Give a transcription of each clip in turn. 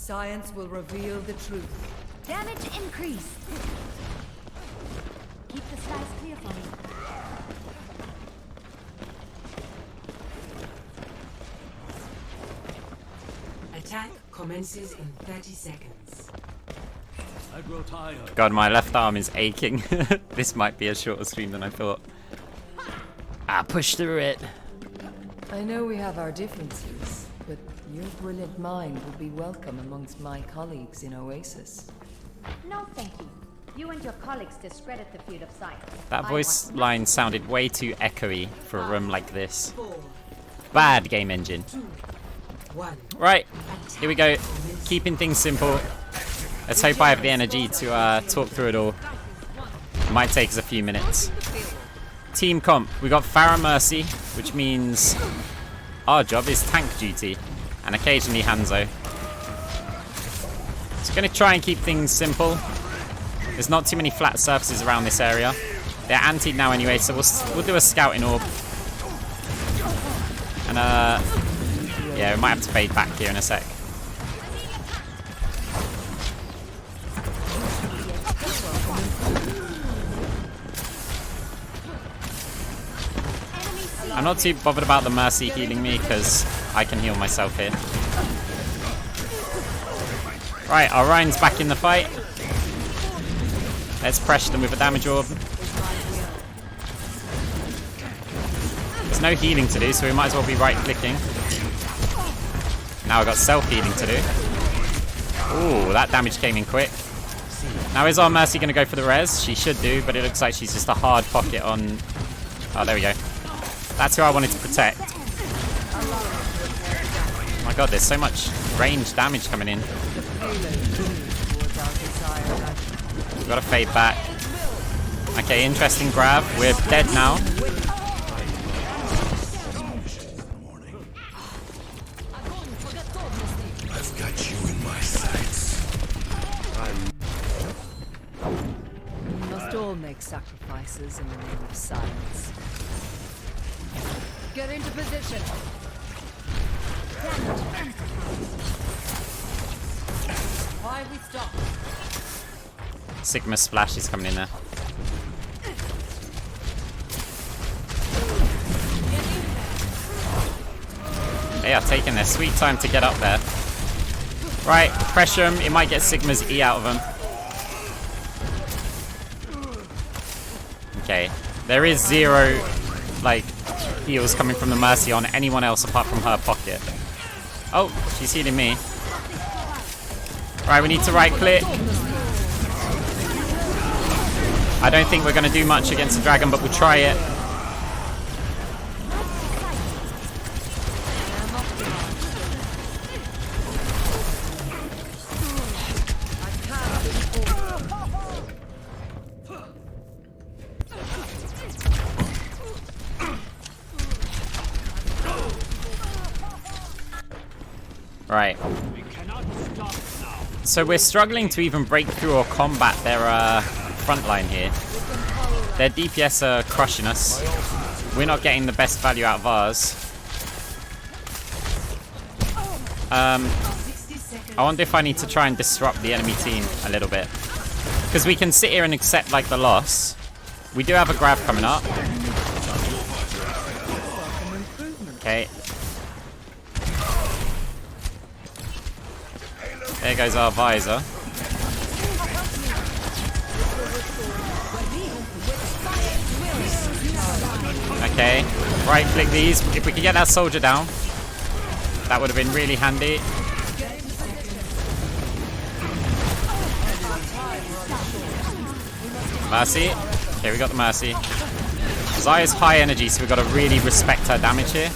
Science will reveal the truth. Damage increased. Keep the skies clear for me. Attack commences in 30 seconds. I grow tired. God, my left arm is aching. This might be a shorter stream than I thought. Push through it. I know we have our differences, but your brilliant mind will be welcome amongst my colleagues in Oasis. No, thank you. You and your colleagues discredit the field of science. That voice line sounded way too echoey for a room like this. Bad game engine. Right, here we go. Keeping things simple. Let's hope I have the energy to talk through it all. It might take us a few minutes. Team comp. We got Farah Mercy, which means our job is tank duty, and occasionally Hanzo. Just gonna try and keep things simple. There's not too many flat surfaces around this area. They're antied now anyway, so we'll do a scouting orb. And yeah, we might have to fade back here in a sec. I'm not too bothered about the Mercy healing me because I can heal myself here. Right, our Ryan's back in the fight. Let's pressure them with a damage orb. There's no healing to do, so we might as well be right-clicking. Now I've got self-healing to do. Ooh, that damage came in quick. Now is our Mercy going to go for the res? She should do, but it looks like she's just a hard pocket on... Oh, there we go. That's who I wanted to protect. Oh my god, there's so much range damage coming in. We've got to fade back. Okay, interesting grab. We're dead now. I've got you in my sights. We must all make sacrifices in the name of science. Get into position. Why we stop? Sigma Splash is coming in there. They are taking their sweet time to get up there. Right, pressure him. It might get Sigma's E out of him. Okay, there is zero, like, heals coming from the Mercy on anyone else apart from her pocket. Oh, she's healing me. Right, we need to right click. I don't think we're going to do much against the dragon, but we'll try it. Right. So we're struggling to even break through or combat their front line here. Their DPS are crushing us. We're not getting the best value out of ours. I wonder if I need to try and disrupt the enemy team a little bit. Because we can sit here and accept like the loss. We do have a grab coming up. Okay. There goes our visor. Okay, right click these. If we could get that soldier down, that would have been really handy. Mercy. Okay, we got the Mercy. Zaya's high energy, so we've got to really respect her damage here.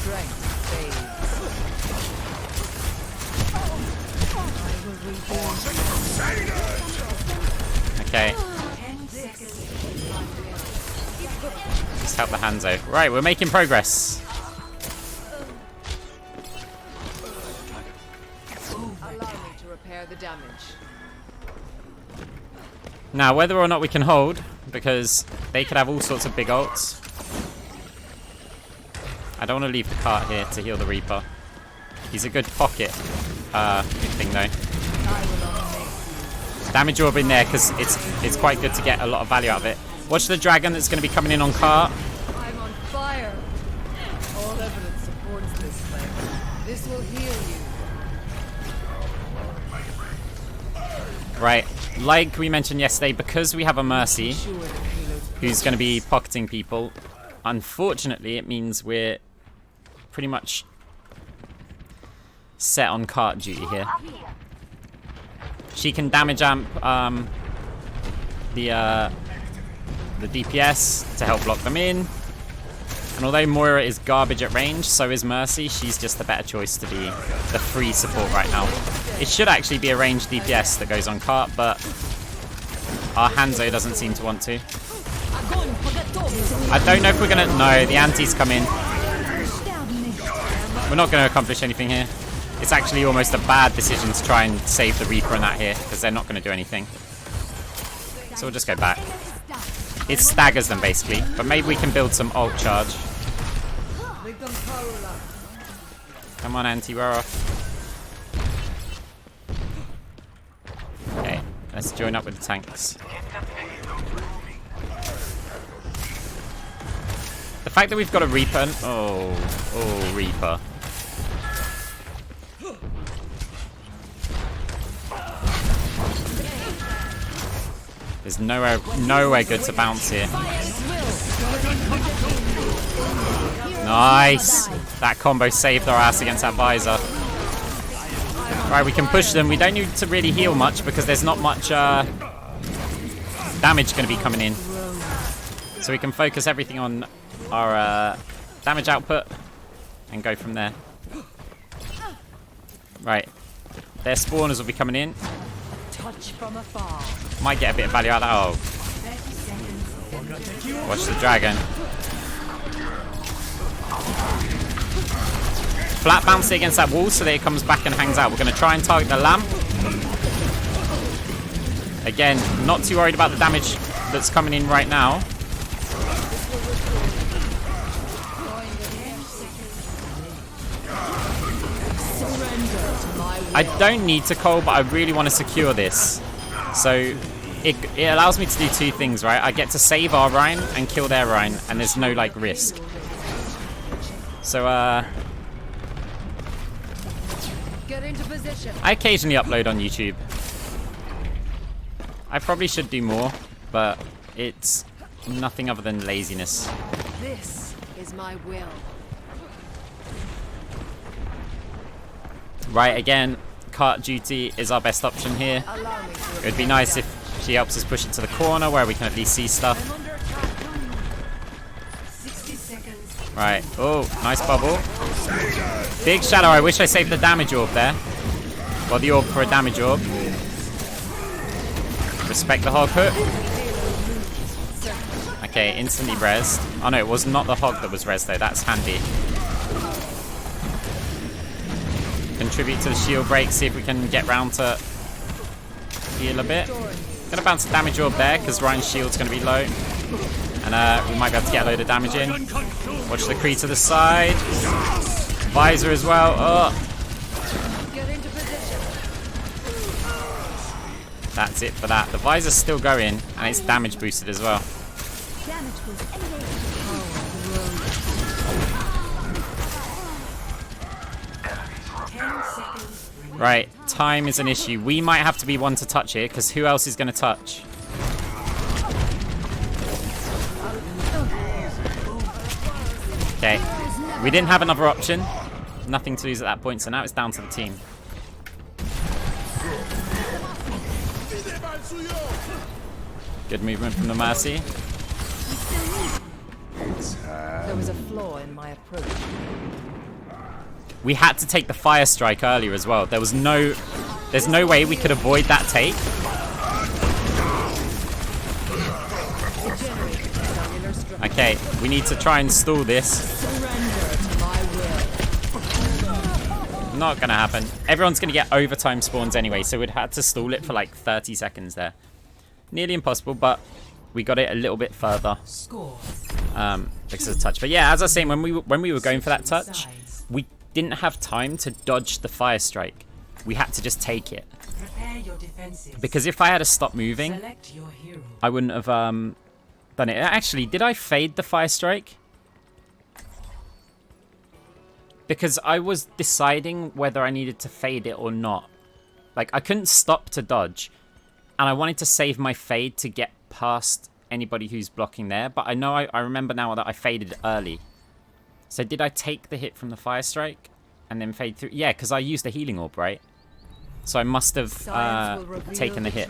Okay. Just help the Hanzo. Right, we're making progress. Allow me to repair the damage. Now, whether or not we can hold, because they could have all sorts of big ults. I don't want to leave the cart here to heal the Reaper. He's a good pocket thing though. Damage orb in there because it's quite good to get a lot of value out of it. Watch the dragon that's going to be coming in on cart. I'm on fire. All evidence supports this thing. This will heal you. Right, like we mentioned yesterday, because we have a Mercy who's going to be pocketing people, unfortunately it means we're pretty much set on cart duty here. She can damage amp the DPS to help block them in. And although Moira is garbage at range, so is Mercy. She's just the better choice to be the free support right now. It should actually be a ranged DPS that goes on cart, but our Hanzo doesn't seem to want to. I don't know if we're gonna... No, the antis come in. We're not gonna accomplish anything here. It's actually almost a bad decision to try and save the Reaper in that here, because they're not gonna do anything. So we'll just go back. It staggers them basically, but maybe we can build some ult charge. Come on, anti, we're off. Okay, let's join up with the tanks. The fact that we've got a Reaper... Oh, Reaper. There's nowhere good to bounce here. Nice! That combo saved our ass against that Visor. Right, we can push them. We don't need to really heal much because there's not much damage going to be coming in. So we can focus everything on our damage output and go from there. Right. Their spawners will be coming in. Touch from afar. Might get a bit of value out of that. Oh. Watch the dragon. Flat bounce it against that wall so that it comes back and hangs out. We're going to try and target the lamp. Again, not too worried about the damage that's coming in right now. I don't need to call, but I really want to secure this. So it allows me to do two things, right? I get to save our Rhine and kill their Rhine, and there's no like risk. So Get into position. I occasionally upload on YouTube. I probably should do more, but it's nothing other than laziness. This is my will. Right, again, cart duty is our best option here. It would be nice if she helps us push it to the corner where we can at least see stuff. 60 seconds. Right, oh, nice bubble. Big shadow, I wish I saved the damage orb there. Or the orb for a damage orb. Respect the hog hook. Okay, instantly rezzed. Oh no, it was not the hog that was rezzed though, that's handy. Contribute to the shield break, see if we can get round to heal a bit. Gonna bounce a damage orb there because Ryan's shield's gonna be low. And we might be able to get a load of damage in. Watch the Kree to the side. Visor as well. Oh. That's it for that. The Visor's still going and it's damage boosted as well. Damage was Right, time is an issue. We might have to be one to touch here, because who else is going to touch? Okay, we didn't have another option. Nothing to lose at that point, so now it's down to the team. Good movement from the Mercy. There was a flaw in my approach. We had to take the fire strike earlier as well. There's no way we could avoid that take. Okay, we need to try and stall this. Not gonna happen. Everyone's gonna get overtime spawns anyway, so we'd had to stall it for like 30 seconds there. Nearly impossible, but we got it a little bit further. Because of the touch. But yeah, as I was saying, when we were going for that touch, we didn't have time to dodge the fire strike. We had to just take it. your defenses. Because if I had to stop moving, Select your hero. I wouldn't have done it. Actually, did I fade the fire strike? Because I was deciding whether I needed to fade it or not. Like, I couldn't stop to dodge. And I wanted to save my fade to get past anybody who's blocking there. But I know I remember now that I faded early. So did I take the hit from the fire strike and then fade through? Yeah, because I used the healing orb, right? So I must have taken the hit.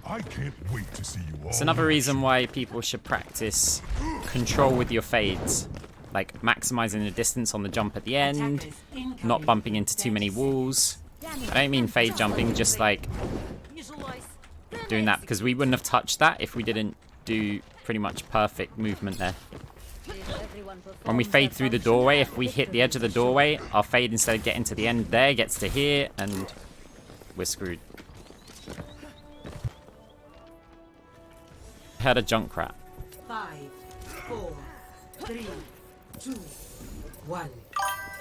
I can't wait to see you all. It's another reason why people should practice control with your fades. Like maximizing the distance on the jump at the end, not bumping into too many walls. I don't mean fade jumping, just like doing that, because we wouldn't have touched that if we didn't do pretty much perfect movement there. When we fade through the doorway, if we hit the edge of the doorway, our fade, instead of getting to the end there, gets to here, and we're screwed. Heard a Junkrat. 5, 4, 3, 2, 1.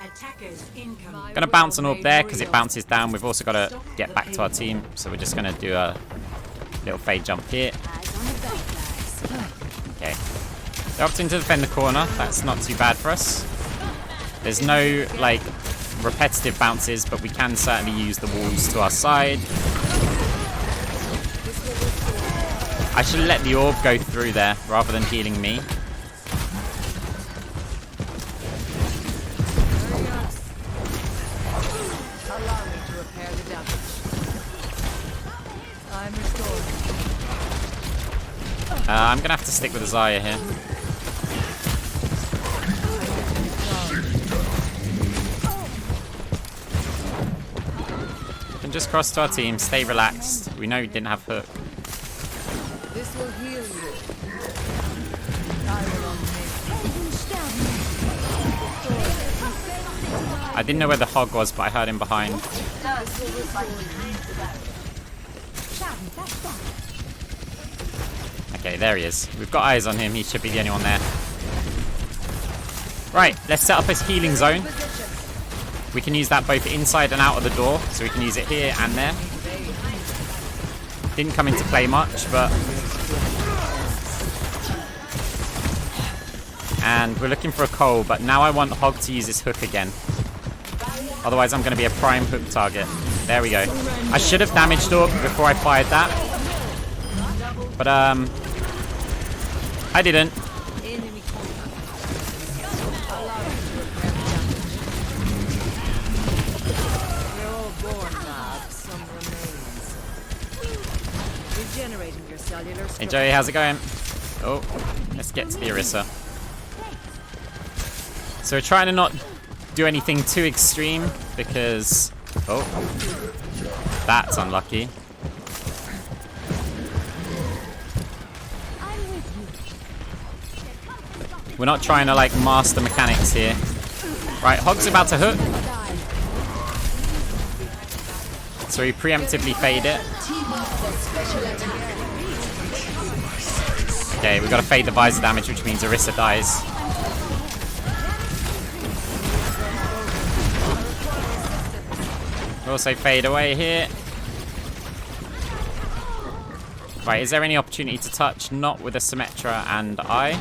Attackers incoming. Gonna bounce an orb there because it bounces down. We've also got to get back to our team, so we're just gonna do a little fade jump here. Okay. They're opting to defend the corner. That's not too bad for us. There's no like repetitive bounces, but we can certainly use the walls to our side. I should let the orb go through there rather than healing me. Allow me to repair the damage. I'm restored. I'm gonna have to stick with Azaya here. We can just cross to our team, stay relaxed. We know we didn't have hook. This will heal you. I will I didn't know where the hog was, but I heard him behind. Okay, there he is. We've got eyes on him. He should be the only one there. Right, let's set up his healing zone. We can use that both inside and out of the door, so we can use it here and there. Didn't come into play much, but... And we're looking for a coal, but now I want Hog to use his hook again. Otherwise I'm going to be a prime hook target. There we go. I should have damaged Orb before I fired that. But, I didn't. Hey Joey, how's it going? Oh, let's get to the Orisa. So we're trying to not do anything too extreme because... Oh, that's unlucky. We're not trying to like master mechanics here. Right, Hog's about to hook. So we preemptively fade it. Okay, we've got to fade the visor damage, which means Orisa dies. We'll also fade away here. Right, is there any opportunity to touch? Not with a Symmetra and I.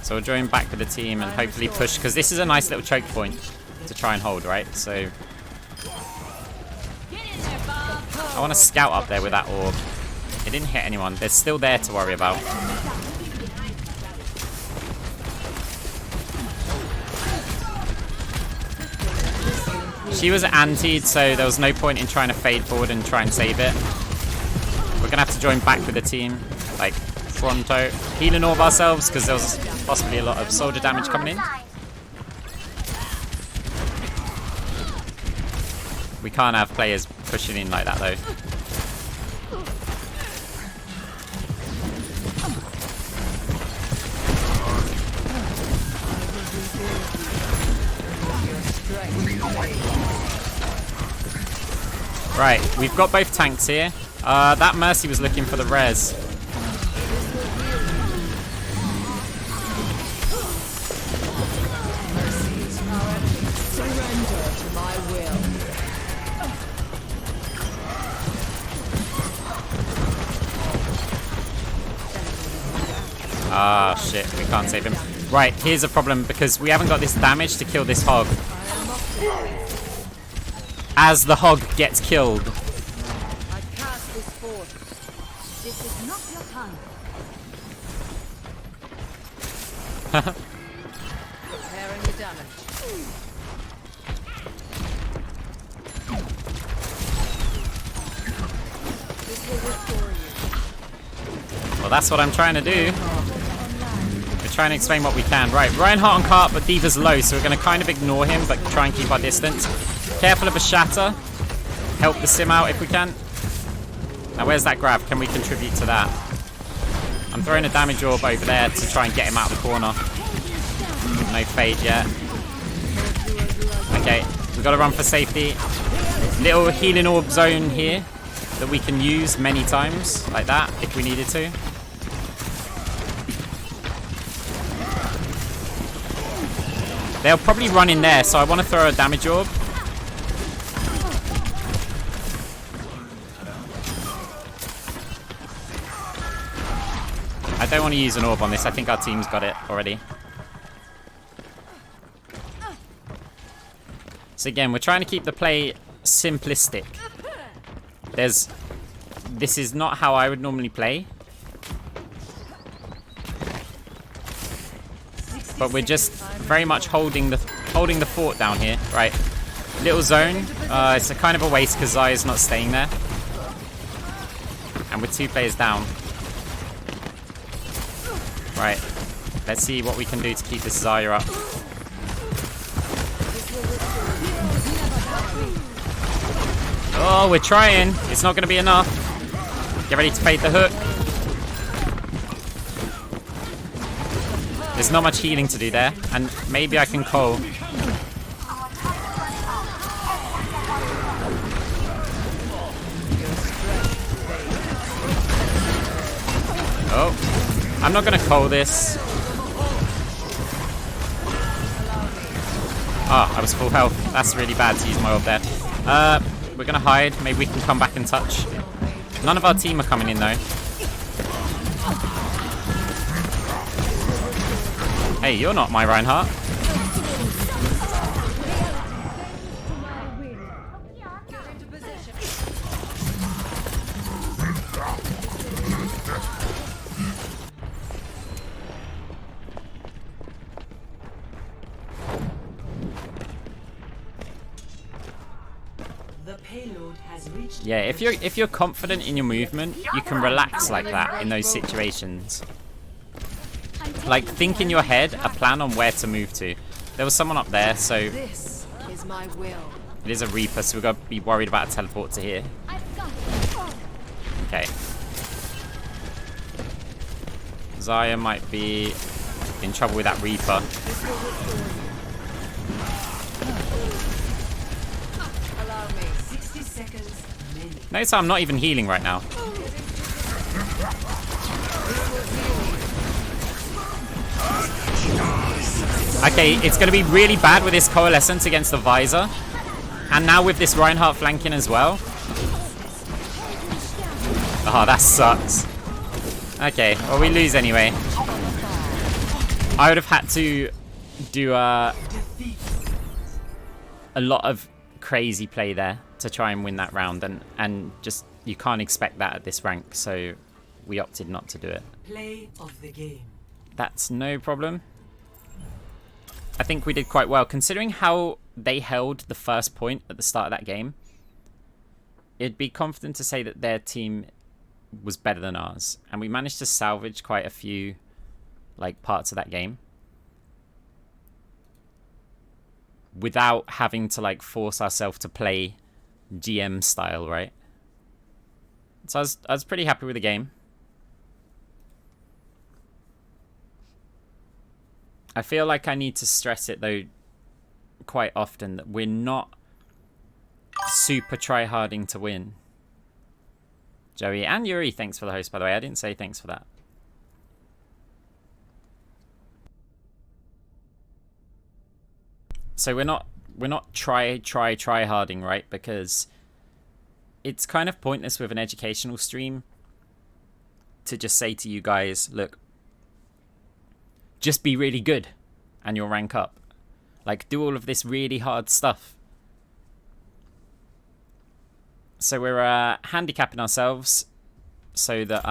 So we'll join back with the team and hopefully push, because this is a nice little choke point to try and hold, right? So I want to scout up there with that orb. It didn't hit anyone. They're still there to worry about. She was antied, so there was no point in trying to fade forward and try and save it. We're going to have to join back with the team. Like, Toronto. Heal and orb ourselves, because there was possibly a lot of soldier damage coming in. We can't have players pushing in like that, though. Right, we've got both tanks here. That Mercy was looking for the res. Ah, shit. We can't save him. Right, here's a problem because we haven't got this damage to kill this hog. As the hog gets killed. I cast this forth. This is not your time. Repairing the damage. This will restore you. Well, that's what I'm trying to do. We're trying to explain what we can. Right, Reinhardt on cart, but D.Va's low, so we're going to kind of ignore him, but try and keep our distance. Careful of a shatter. Help the sim out if we can. Now, where's that grab? Can we contribute to that? I'm throwing a damage orb over there to try and get him out of the corner. No fade yet. Okay, we've got to run for safety. Little healing orb zone here that we can use many times, like that, if we needed to. They'll probably run in there, so I want to throw a damage orb. I don't want to use an orb on this. I think our team's got it already. So again, we're trying to keep the play simplistic. This is not how I would normally play. But we're just very much holding the fort down here. Right. Little zone. It's a kind of a waste because Zaya's not staying there. And with 2 players down. Right. Let's see what we can do to keep this Zaya up. Oh, we're trying. It's not going to be enough. Get ready to fade the hook. There's not much healing to do there. And maybe I can call. Oh. I'm not going to call this. Ah, I was full health. That's really bad to use my orb there. We're going to hide. Maybe we can come back and touch. None of our team are coming in, though. Hey, you're not my Reinhardt. Yeah, if you're confident in your movement, you can relax like that in those situations. Like, think in your head a plan on where to move to. There was someone up there, so This is my will. it is a Reaper, so we've got to be worried about a teleport to here. Okay. Zaya might be in trouble with that Reaper. Allow me. 60 seconds. Notice I'm not even healing right now. Okay, it's going to be really bad with this Coalescence against the Visor. And now with this Reinhardt flanking as well. Oh, that sucks. Okay, well, we lose anyway. I would have had to do a lot of crazy play there to try and win that round. And just, you can't expect that at this rank. So we opted not to do it. Play of the game. That's no problem. I think we did quite well. Considering how they held the first point at the start of that game, it'd be confident to say that their team was better than ours. And we managed to salvage quite a few parts of that game. Without having to force ourselves to play GM style, right? So I was pretty happy with the game. I feel like I need to stress it, though, quite often, that we're not super try-harding to win. Joey and Yuri, thanks for the host, by the way. I didn't say thanks for that. So we're not try-harding, right? Because it's kind of pointless with an educational stream to just say to you guys, look, just be really good and you'll rank up. Like, do all of this really hard stuff. So we're handicapping ourselves so that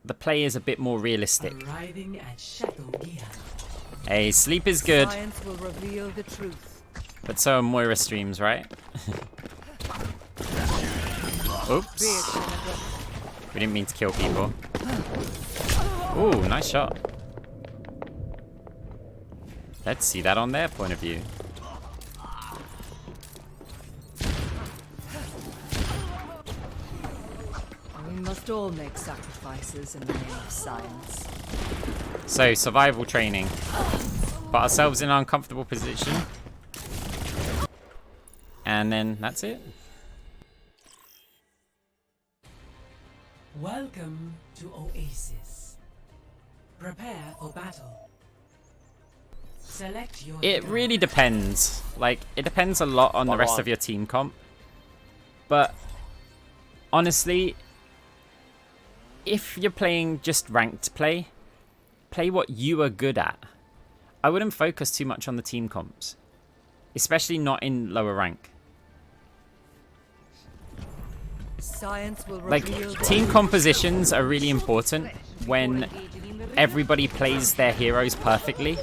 the play is a bit more realistic. Arriving at Chateau Guillaume. Hey, sleep is good, Science will reveal the truth. but so are Moira streams, right? Oops. We didn't mean to kill people. Ooh, nice shot. Let's see that on their point of view. We must all make sacrifices in the name of science. So, survival training. Put ourselves in an uncomfortable position. And then that's it. Welcome to Oasis. Prepare for battle. Select your It hero. really depends. Like, it depends a lot on the rest of your team comp. But, honestly, if you're playing just ranked play, play what you are good at. I wouldn't focus too much on the team comps. Especially not in lower rank. Science will Like, reveal the team compositions are really important when everybody plays their heroes perfectly.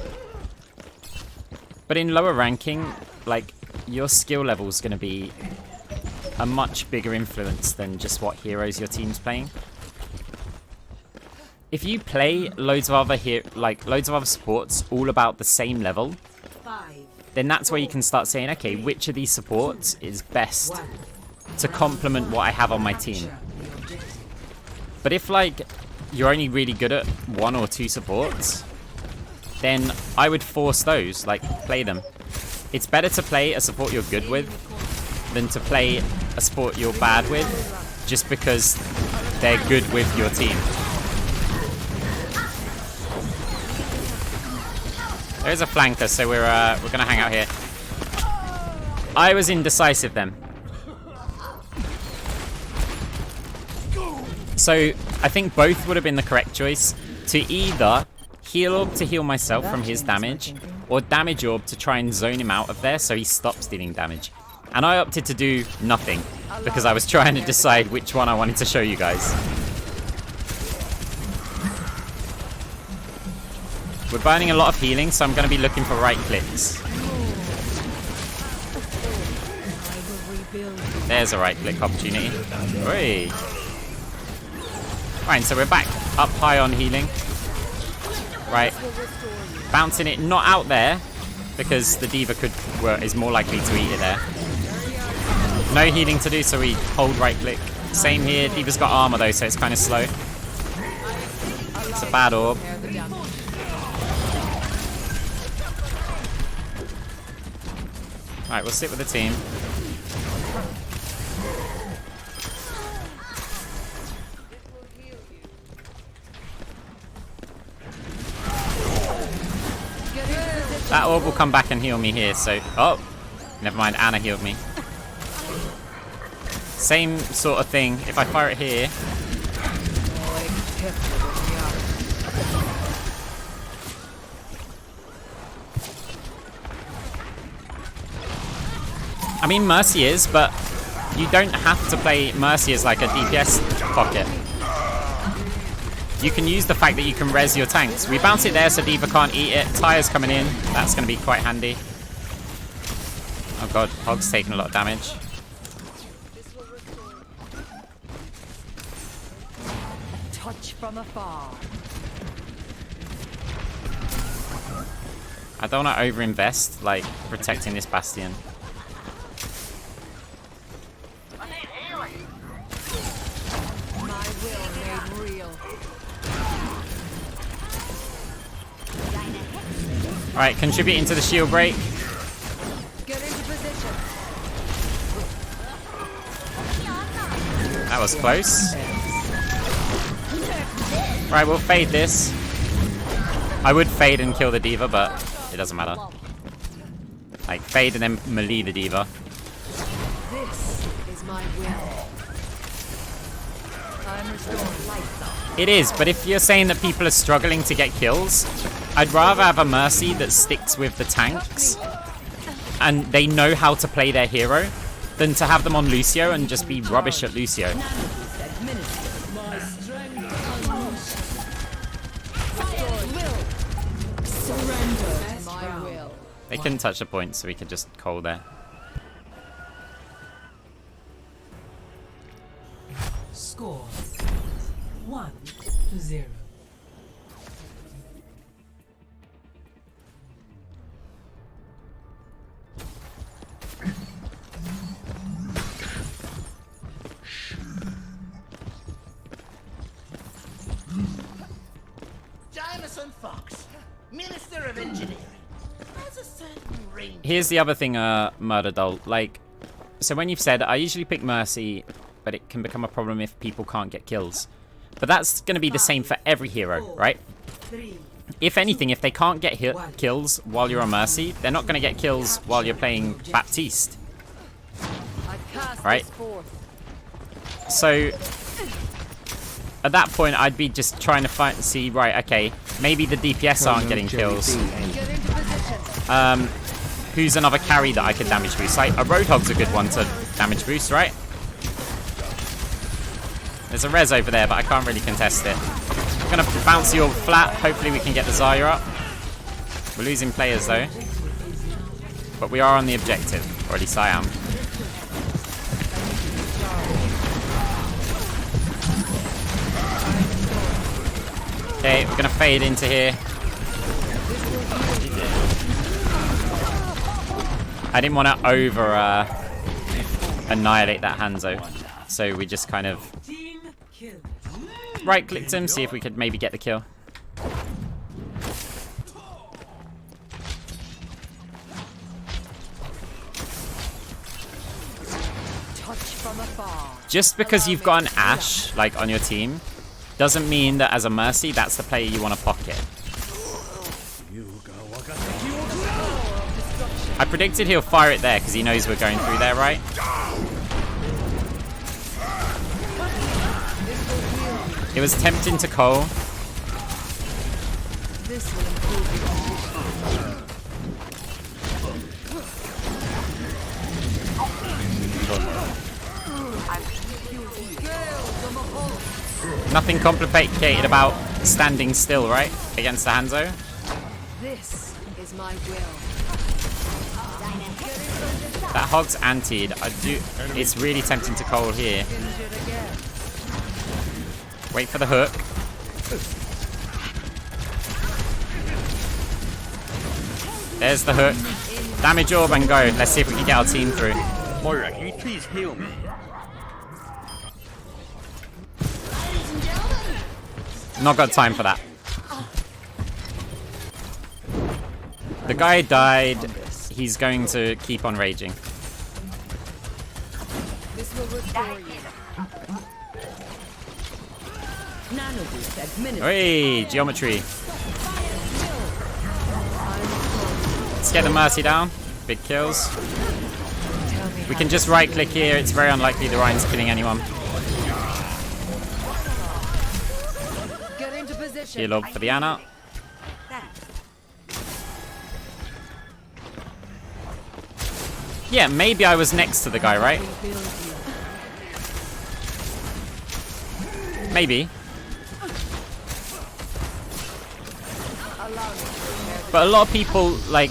But in lower ranking, like, your skill level is going to be a much bigger influence than just what heroes your team's playing. If you play loads of other supports all about the same level, then that's where you can start saying, okay, which of these supports is best to complement what I have on my team. But if, like, you're only really good at one or two supports, then I would force those, like, play them. It's better to play a support you're good with than to play a support you're bad with just because they're good with your team. There's a flanker, so we're gonna hang out here. I was indecisive then. So I think both would have been the correct choice. To either heal orb to heal myself from his damage, or damage orb to try and zone him out of there so he stops dealing damage. And I opted to do nothing because I was trying to decide which one I wanted to show you guys. We're burning a lot of healing, so I'm going to be looking for right clicks. There's a right click opportunity. Oi. Right, so we're back up high on healing. Right. Bouncing it not out there because the D.Va is more likely to eat it there. No healing to do, so we hold right click. Same here. D.Va's got armor though, so it's kind of slow. It's a bad orb. Alright, we'll sit with the team. That orb will come back and heal me here, so... Oh! Never mind, Anna healed me. Same sort of thing. If I fire it here... I mean, Mercy is, but you don't have to play Mercy as like a DPS pocket. You can use the fact that you can res your tanks. We bounce it there so D.Va can't eat it. Tire's coming in. That's going to be quite handy. Oh god, Hog's taking a lot of damage. touch from afar. I don't want to overinvest, like, protecting this Bastion. My will made real. Alright, contributing to the shield break. Get into position. That was close. Right, we'll fade this. I would fade and kill the D.Va, but it doesn't matter. Like, fade and then melee the D.Va. This is my will. I'm restoring lights off. It is, but if you're saying that people are struggling to get kills, I'd rather have a Mercy that sticks with the tanks and they know how to play their hero than to have them on Lucio and just be rubbish at Lucio. Surrender to my will. They couldn't touch the point, so we could just call there. Score 1-0. Jameson Fox, Minister of Engineering, has a certain ring. Here's the other thing, Murder Doll. Like, so when you've said, I usually pick Mercy, but it can become a problem if people can't get kills. But that's going to be the same for every hero, right? If anything, if they can't get kills while you're on Mercy, they're not going to get kills while you're playing Baptiste. I cast Right. this forth. So, at that point, I'd be just trying to see, right, okay, maybe the DPS aren't getting kills. Get into position. Who's another carry that I could damage boost? Like, a Roadhog's a good one to damage boost, right? There's a res over there, but I can't really contest it. I'm gonna bounce the orb flat. Hopefully we can get the Zarya up. We're losing players though. But we are on the objective. Or at least I am. Okay, we're gonna fade into here. I didn't want to over annihilate that Hanzo. So we just kind of Team kill. right-clicked him, see if we could maybe get the kill. Touch from afar. Just because you've got an Ashe, like, on your team, doesn't mean that as a Mercy, that's the player you want to pocket. I predicted he'll fire it there because he knows we're going through there, right? It was tempting to Cole. This will improve your condition. Nothing complicated about standing still, right? Against the Hanzo. This is my will. That Hog's antied. It's really tempting to Cole here. Injured again. Wait for the hook. There's the hook. Damage orb and go. Let's see if we can get our team through. Moira, can you please heal me? Not got time for that. The guy died. He's going to keep on raging. This will restore you. Nano boost administered. Hey, geometry. Let's get the Mercy down. Big kills. We can just right click here. It's very unlikely the Ryan's killing anyone. Get into position. Heal orb for the Ana. Yeah, maybe I was next to the guy, right? Maybe. But a lot of people, like,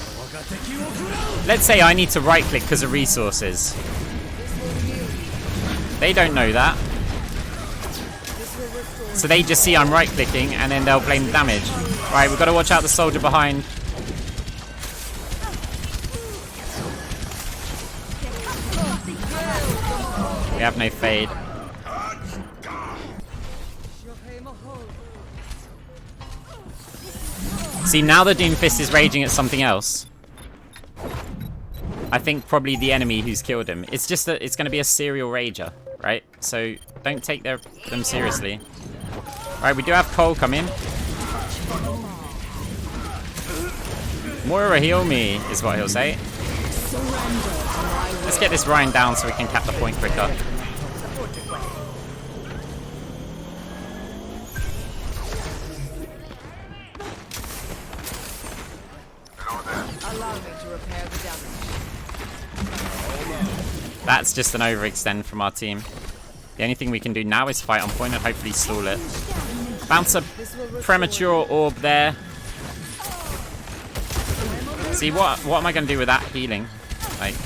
let's say I need to right click because of resources. They don't know that. So they just see I'm right clicking and then they'll blame the damage. Right, we've got to watch out the soldier behind. We have no fade. See, now the Doomfist is raging at something else. I think probably the enemy who's killed him. It's just that it's going to be a serial rager, right? So don't take them seriously. Right, we do have Cole come in. Moira, heal me, is what he'll say. Let's get this Ryan down so we can cap the point quicker. That's just an overextend from our team. The only thing we can do now is fight on point and hopefully stall it. Bounce a premature orb there. See, what am I going to do with that healing? Like...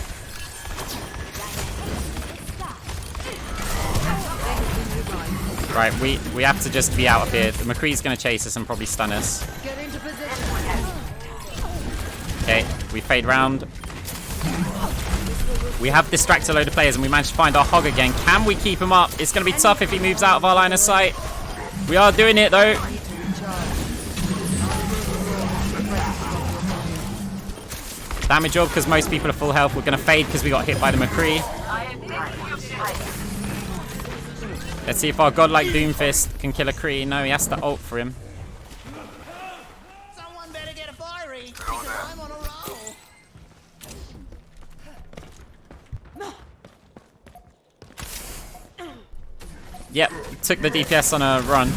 Right, we have to just be out of here. The McCree's going to chase us and probably stun us. Okay, we fade round. We have distracted a load of players and we managed to find our hog again. Can we keep him up? It's going to be tough if he moves out of our line of sight. We are doing it though. Damage orb because most people are full health. We're going to fade because we got hit by the McCree. Let's see if our godlike Doomfist can kill a Kree. No, he has to ult for him. Someone better get a fiery, because I'm on a roll. Yep, took the DPS on a run.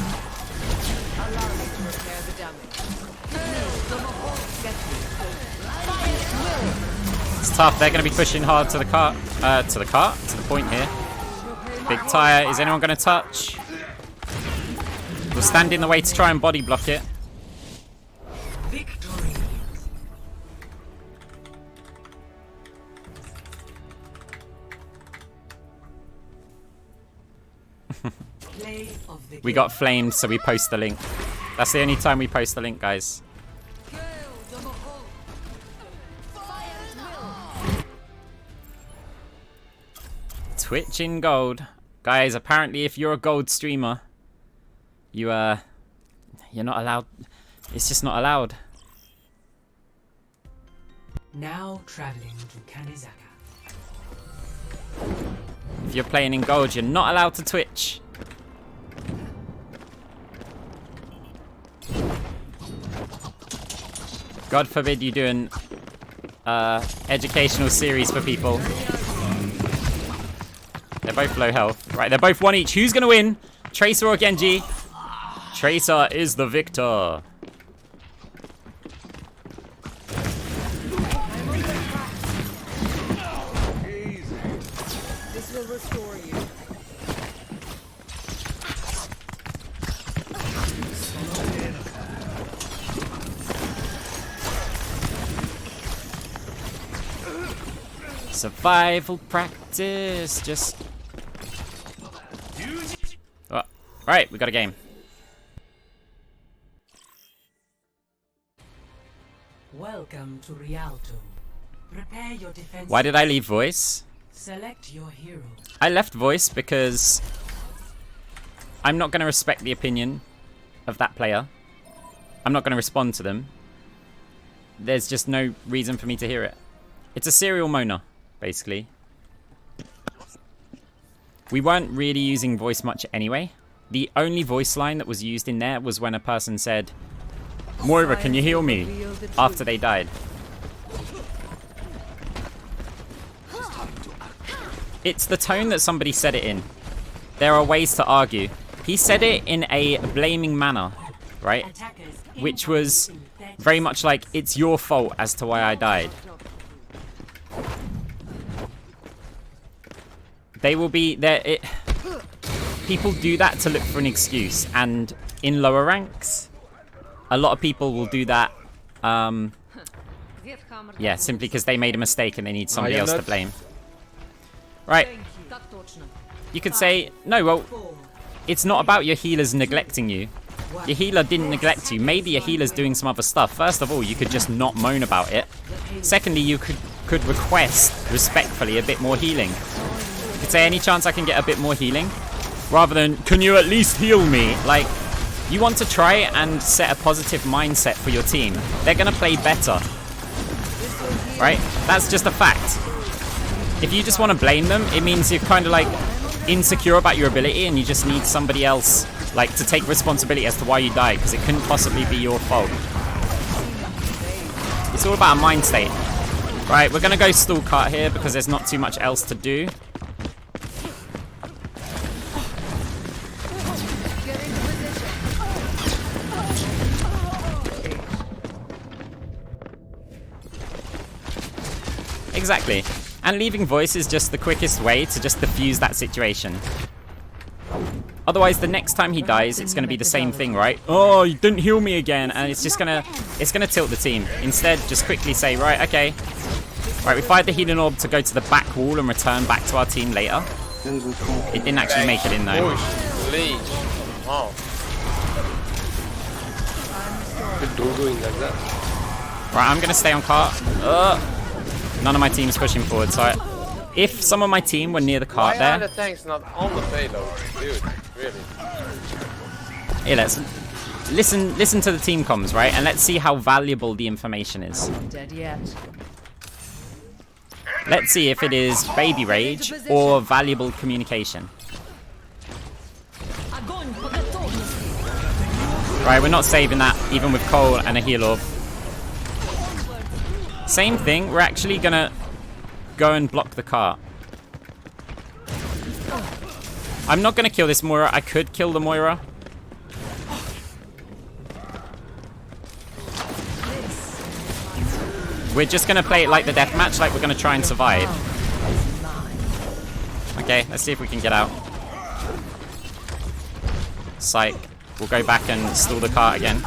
It's tough. They're going to be pushing hard to the cart. To the point here. Big tire. Is anyone going to touch? We'll stand in the way to try and body block it. Victory. Play of the We got flamed, so we post the link. That's the only time we post the link, guys. Twitch in gold. Guys, apparently if you're a gold streamer, you're not allowed. It's just not allowed. Now traveling to Kanizaka. If you're playing in gold, you're not allowed to Twitch. God forbid you do an educational series for people. They're both low health. Right, they're both one each. Who's gonna win? Tracer or Genji? Tracer is the victor. This will restore you. Survival practice. Just... Oh, right, we got a game. Welcome to Rialto. Prepare your defense. Why did I leave voice? Select your hero. I left voice because I'm not going to respect the opinion of that player. I'm not going to respond to them. There's just no reason for me to hear it. It's a serial moaner, basically. We weren't really using voice much anyway. The only voice line that was used in there was when a person said, "Moira, can you heal me?" after they died. It's the tone that somebody said it in. There are ways to argue. He said it in a blaming manner, right? Which was very much like, it's your fault as to why I died. They will be there. People do that to look for an excuse, and in lower ranks, a lot of people will do that. Yeah, simply because they made a mistake and they need somebody else to blame. Right. You could say, no, well, it's not about your healers neglecting you. Your healer didn't neglect you. Maybe your healer's doing some other stuff. First of all, you could just not moan about it. Secondly, you could request respectfully a bit more healing. You could say, any chance I can get a bit more healing? Rather than, can you at least heal me? Like, you want to try and set a positive mindset for your team. They're going to play better. Right? That's just a fact. If you just want to blame them, it means you're kind of like insecure about your ability and you just need somebody else like to take responsibility as to why you died, because it couldn't possibly be your fault. It's all about a mind state. Right, we're going to go stall cart here because there's not too much else to do. Exactly. And leaving voice is just the quickest way to just defuse that situation. Otherwise, the next time he dies, it's going to be the same thing, right? Oh, you didn't heal me again, and it's just gonna tilt the team. Instead, just quickly say, right, okay, right, we fired the healing orb to go to the back wall and return back to our team later. It didn't actually make it in though. Please. Wow. Don't go in like that. Right, I'm gonna stay on cart. None of my team's pushing forward, so if some of my team were near the cart Why are there. the tanks not on the payload? Dude, really? Hey, let's listen to the team comms, right? And let's see how valuable the information is. Dead yet. Let's see if it is baby rage or valuable communication. Right, we're not saving that even with Cole and a heal orb. Same thing, we're actually gonna go and block the cart. I'm not gonna kill this Moira. I could kill the Moira. We're just gonna play it like the deathmatch, like we're gonna try and survive. Okay, let's see if we can get out. Psych. We'll go back and stall the cart again.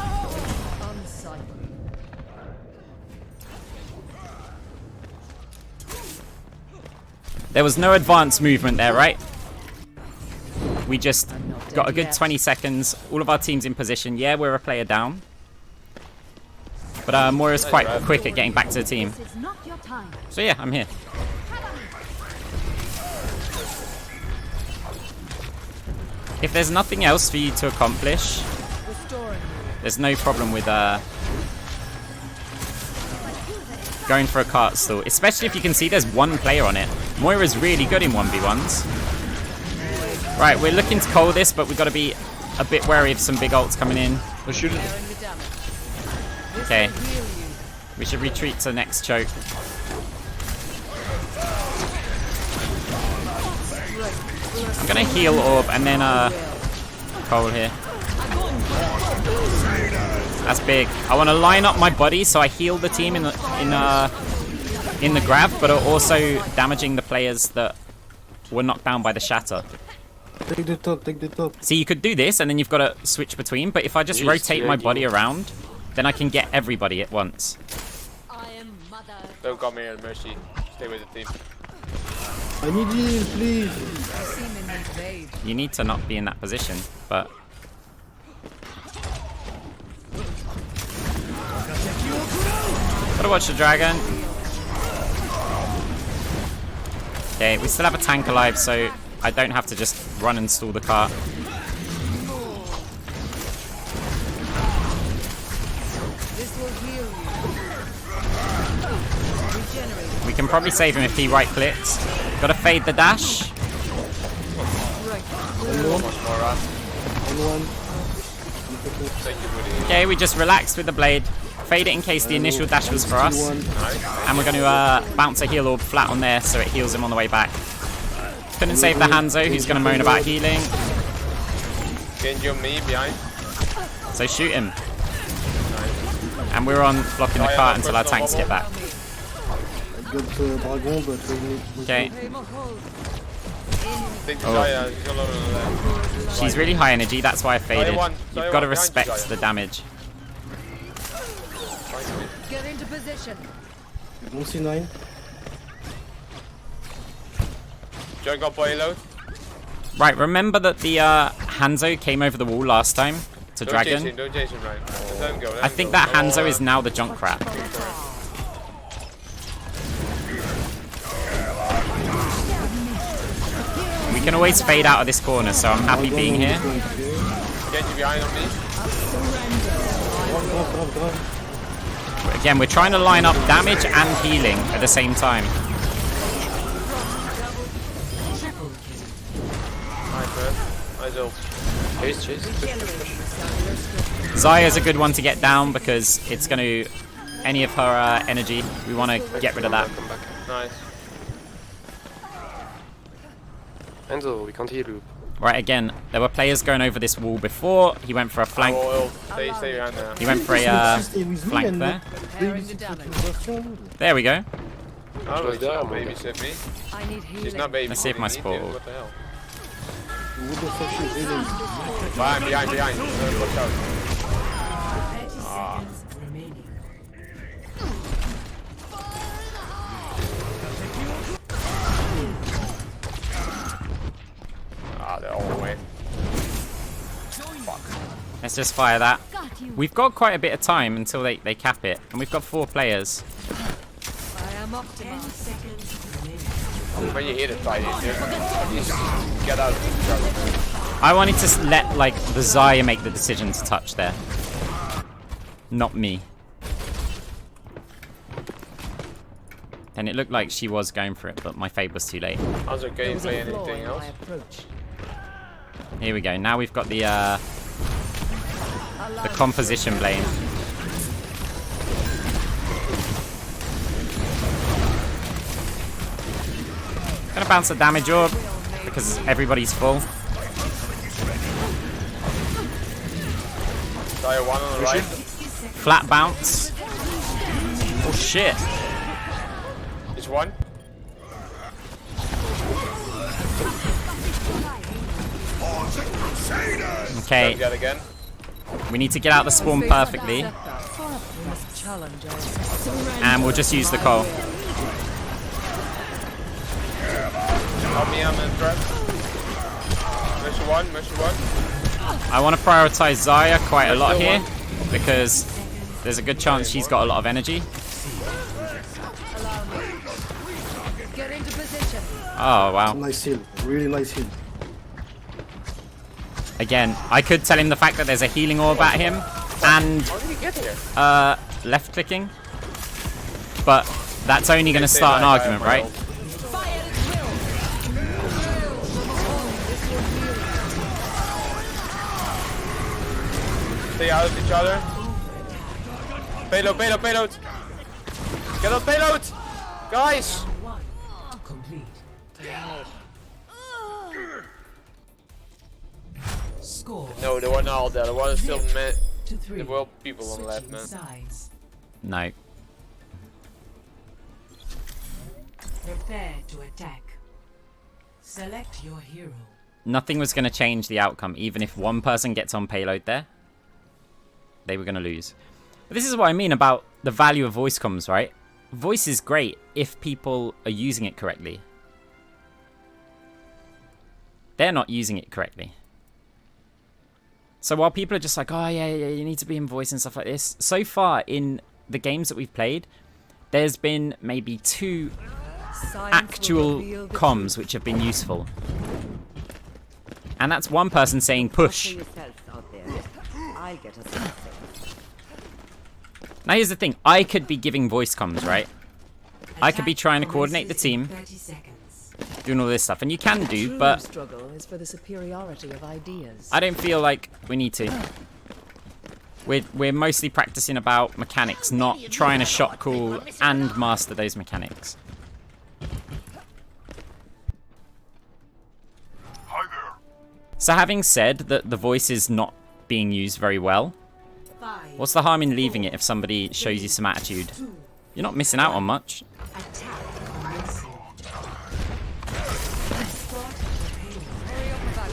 There was no advanced movement there, right? We just got a good 20 seconds. All of our teams in position. Yeah, we're a player down. But Moira's quite quick at getting back to the team. So yeah, I'm here. If there's nothing else for you to accomplish, there's no problem with going for a cart stall. Especially if you can see there's one player on it. Moira's really good in 1v1s. Right, we're looking to call this, but we've got to be a bit wary of some big ults coming in. We're shooting. Okay. We should retreat to the next choke. I'm gonna heal orb and then Cole here. That's big. I want to line up my body so I heal the team in the grab, but are also damaging the players that were knocked down by the shatter. Take the top, take the top. See, you could do this and then you've got to switch between, but if I just rotate my body around, then I can get everybody at once. Don't come here, Mercy. Stay with the team. I need heal, please. You need to not be in that position, but... Gotta watch the dragon. Okay, we still have a tank alive, so I don't have to just run and stall the cart. We can probably save him if he right clicks. Gotta fade the dash. Okay, we just relaxed with the blade. Fade it in case the initial dash was for us. And we're going to bounce a heal orb flat on there so it heals him on the way back. Couldn't save the Hanzo, who's going to moan about healing. Genji on me behind. So shoot him. And we're on blocking the cart until our tanks get back. Okay. Oh. She's really high energy, that's why I faded. You've got to respect the damage. Get into position. Don't see 9. Joe got payload. Right, remember that the Hanzo came over the wall last time to Dragon? Don't chase him, right. I think that Hanzo is now the Junkrat. We can always fade out of this corner, so I'm happy being here. Get you behind on me. Again, we're trying to line up damage and healing at the same time. Zaya's a good one to get down because it's going to... Any of her energy, we want to get rid of that. Nice. Enzo, we can't heal you. Right, again, there were players going over this wall before. He went for a flank. Stay behind there. He went for a flank there. There we go. Oh, was there, man. babysit me. I need She's healing. not babysitting Let's save my me, sport. dude. What the hell? What the fuck is healing? Behind. Watch out. 30 seconds remaining. They're all away. Let's just fire that. We've got quite a bit of time until they cap it. And we've got 4 players. I am 10 optimized. seconds remaining. When you hit it, fight it, dude. Just get out of the trouble. I wanted to let, like, the Zarya make the decision to touch there. Not me. And it looked like she was going for it, but my fade was too late. How's it There was gameplay? a flaw Anything in else? my approach. Here we go. Now we've got the composition blade. Gonna bounce the damage orb because everybody's full. Fire one on the right. Flat bounce. Oh shit. It's one. Okay, Yet again. we need to get out the spawn perfectly, We must challenge ourselves. and we'll just use the coal. Help me, I'm in trap. Mission one. I want to prioritize Zarya quite a lot here because there's a good chance she's got a lot of energy. Get into position. Oh wow. Nice heal. Really nice heal. Again, I could tell him the fact that there's a healing orb at him and How did he get here? left clicking, but that's only going to start an argument, right? Stay out of each other. Payload. Get on payload! Guys! One complete. Score No, they were not all there. There was still to 3. there were people on the left, Switching man. sides. No. Prepare to attack. Select your hero. Nothing was going to change the outcome, even if one person gets on payload there. They were going to lose. But this is what I mean about the value of voice comms, right? Voice is great if people are using it correctly. They're not using it correctly. So while people are just like, oh yeah, you need to be in voice and stuff like this, so far in the games that we've played, there's been maybe 2 Science will actual reveal the comms which have been useful. And that's one person saying push. Now here's the thing, I could be giving voice comms, right? I could be trying to coordinate the team, 30 seconds. doing all this stuff, and you can do, true but struggle is for the superiority of ideas. I don't feel like we need to. We're mostly practicing about mechanics, not trying to shot call and master those mechanics. So having said that the voice is not being used very well, 5. what's the harm in leaving it if somebody shows you some attitude? You're not missing out on much. Attack commencing. Spot the payload.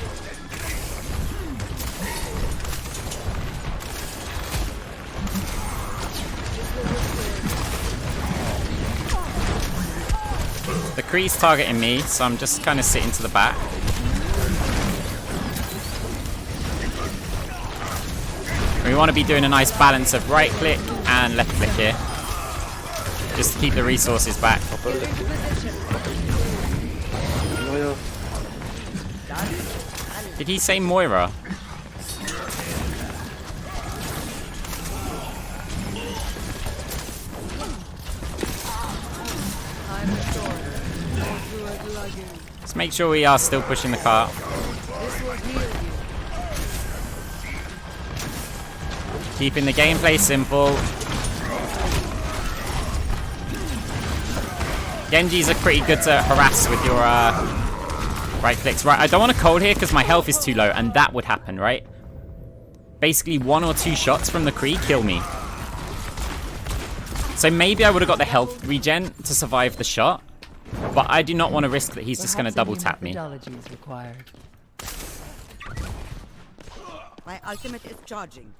The Kree's targeting me, so I'm just kind of sitting to the back. We want to be doing a nice balance of right click and left click here, just to keep the resources back. Moira. Did he say Moira? I'm restored. Go through a lagoon. Let's make sure we are still pushing the cart. This will heal you. Keeping the gameplay simple. Genjis are pretty good to harass with your right clicks. Right, I don't want to cold here because my health is too low, and that would happen, right? Basically, 1 or 2 shots from the Kree kill me. So maybe I would have got the health regen to survive the shot, but I do not want to risk that he's just going to double tap me. Methodology is required. My ultimate is charging.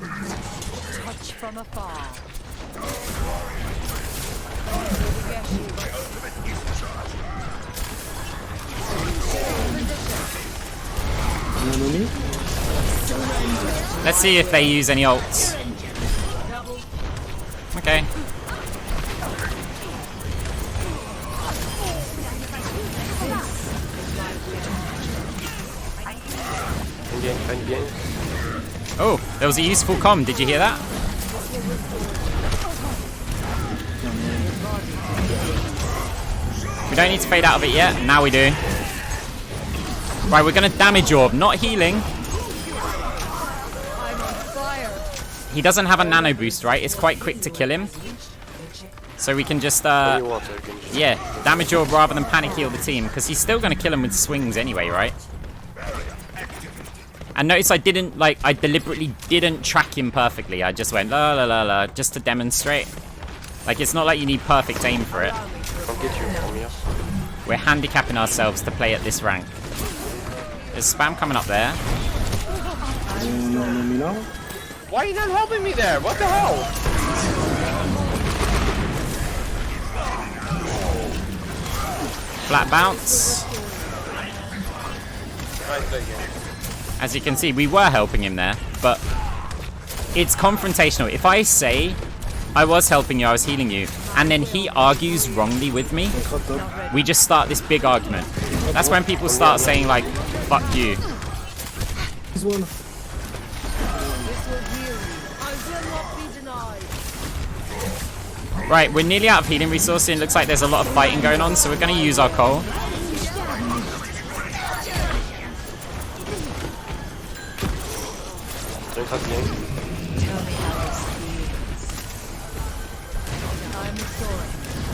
Touch from afar. Let's see if they use any ults. Okay. Oh, there was a useful comm. Did you hear that? We don't need to fade out of it yet. Now we do. Right, we're going to damage orb, not healing. He doesn't have a nano boost, right? It's quite quick to kill him. So we can just, yeah, damage orb rather than panic heal the team. Because he's still going to kill him with swings anyway, right? And notice I didn't, like, I deliberately didn't track him perfectly. I just went la la la la, just to demonstrate. Like, it's not like you need perfect aim for it. We're handicapping ourselves to play at this rank. There's spam coming up there. Why are you not helping me there? What the hell? Flat bounce. As you can see, we were helping him there, but it's confrontational. If I say I was helping you, I was healing you, and then he argues wrongly with me, we just start this big argument. That's when people start saying, like, fuck you. Right, we're nearly out of healing resources, and it looks like there's a lot of fighting going on, so we're going to use our coal.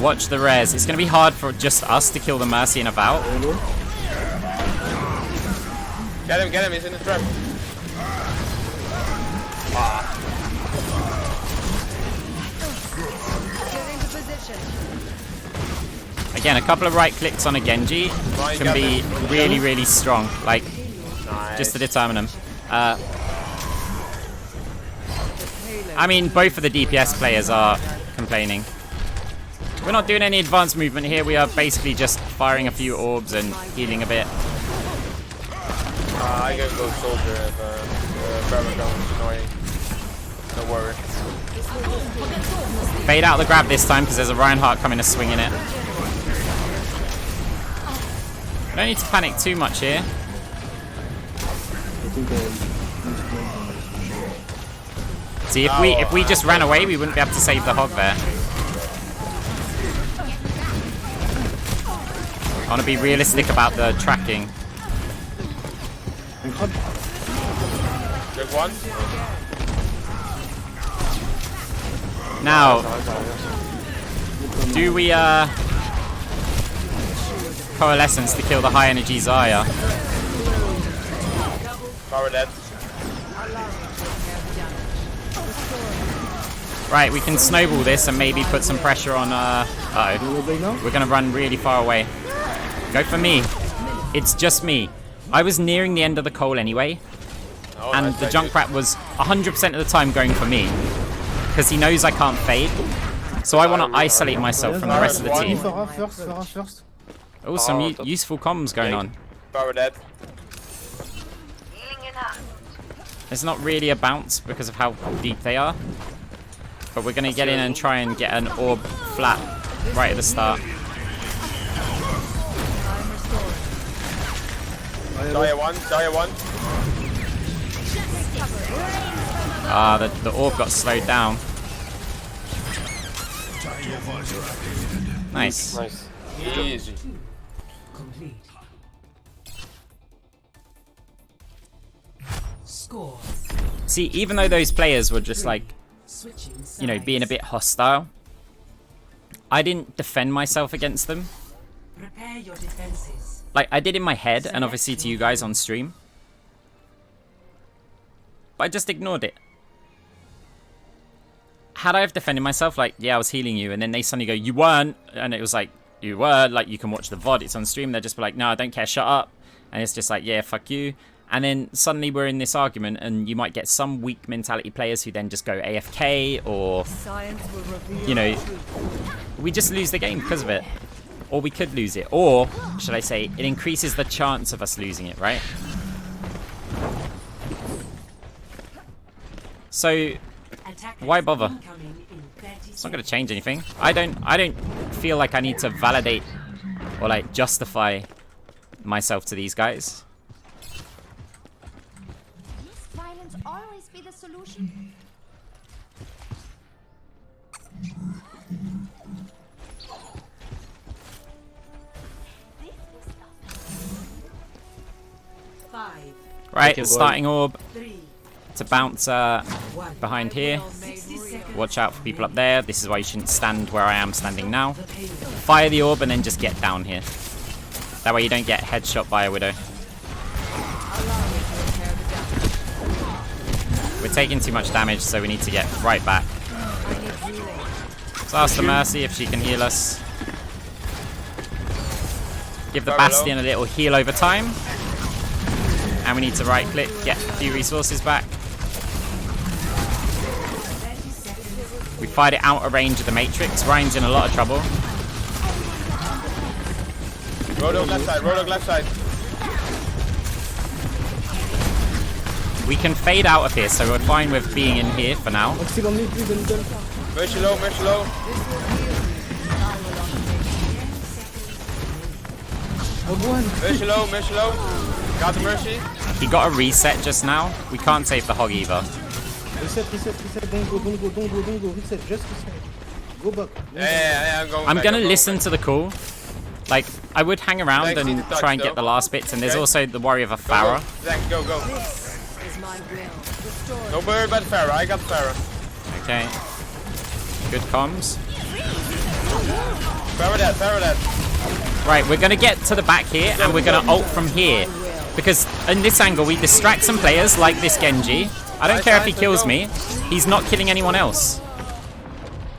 Watch the res. It's going to be hard for just us to kill the Mercy in a bout. Get him, he's in the trap. Again, a couple of right clicks on a Genji can be really, really strong. Like, just to determine them. I mean, both of the DPS players are complaining. We're not doing any advanced movement here. We are basically just firing a few orbs and healing a bit. I gotta go soldier if Barricade is annoying. Don't worry. Fade out the grab this time because there's a Reinhardt coming to swing in it. Don't need to panic too much here. See, if we just ran away, we wouldn't be able to save the hog there. I want to be realistic about the tracking. Good one. Now, do we Coalescence to kill the high energy Zarya? Power dead. Right, we can snowball this and maybe put some pressure on, uh-oh. We're gonna run really far away. Go for me. It's just me. I was nearing the end of the coal anyway, and the Junkrat was 100% of the time going for me, because he knows I can't fade. So I want to isolate myself from the rest of the team. Oh, some useful comms going on. Power dead. There's not really a bounce because of how deep they are. But we're going to get in and try and get an orb flat right at the start. Zarya one. Ah, the orb got slowed down. Nice. Easy. Complete. Score. See, even though those players were just like, you know, being a bit hostile, I didn't defend myself against them. Prepare your defenses. Like, I did in my head, and obviously to you guys on stream. But I just ignored it. Had I have defended myself, like, yeah, I was healing you, and then they suddenly go, you weren't, and it was like, you were, like, you can watch the VOD, it's on stream, they'll just be like, no, I don't care, shut up. And it's just like, yeah, fuck you. And then suddenly we're in this argument, and you might get some weak mentality players who then just go AFK, or, you know, we just lose the game because of it. Or we could lose it. Or, should I say, it increases the chance of us losing it, right? So, why bother? It's not going to change anything. I don't feel like I need to validate or like justify myself to these guys. Must violence always be the solution? Right, starting orb to bounce behind here. Watch out for people up there. This is why you shouldn't stand where I am standing now. Fire the orb and then just get down here. That way you don't get headshot by a Widow. We're taking too much damage, so we need to get right back. Let's ask the Mercy if she can heal us. Give the Bastion a little heal over time. And we need to right click, get a few resources back. We fired it out of range of the Matrix. Ryan's in a lot of trouble. Roadhog left side, Roadhog left side. We can fade out of here, so we're fine with being in here for now. Mercy low, Mercy low. Mercy low, Mercy low. Got the Mercy. He got a reset just now. We can't save the Hog either. Reset, don't go, reset, just reset. Go back. Yeah, I'm going I'm back, gonna going listen back. to the call. Like, I would hang around Thanks, and need to touch, try and though. get the last bits, and there's Okay. also the worry of a Pharah. Zach, go. Is my will. Don't worry about the Pharah, I got the Pharah. Okay. Good comms. Pharah dead. Right, we're gonna get to the back here, and we're gonna ult from here. Because in this angle, we distract some players like this Genji. I don't care if he kills me. He's not killing anyone else.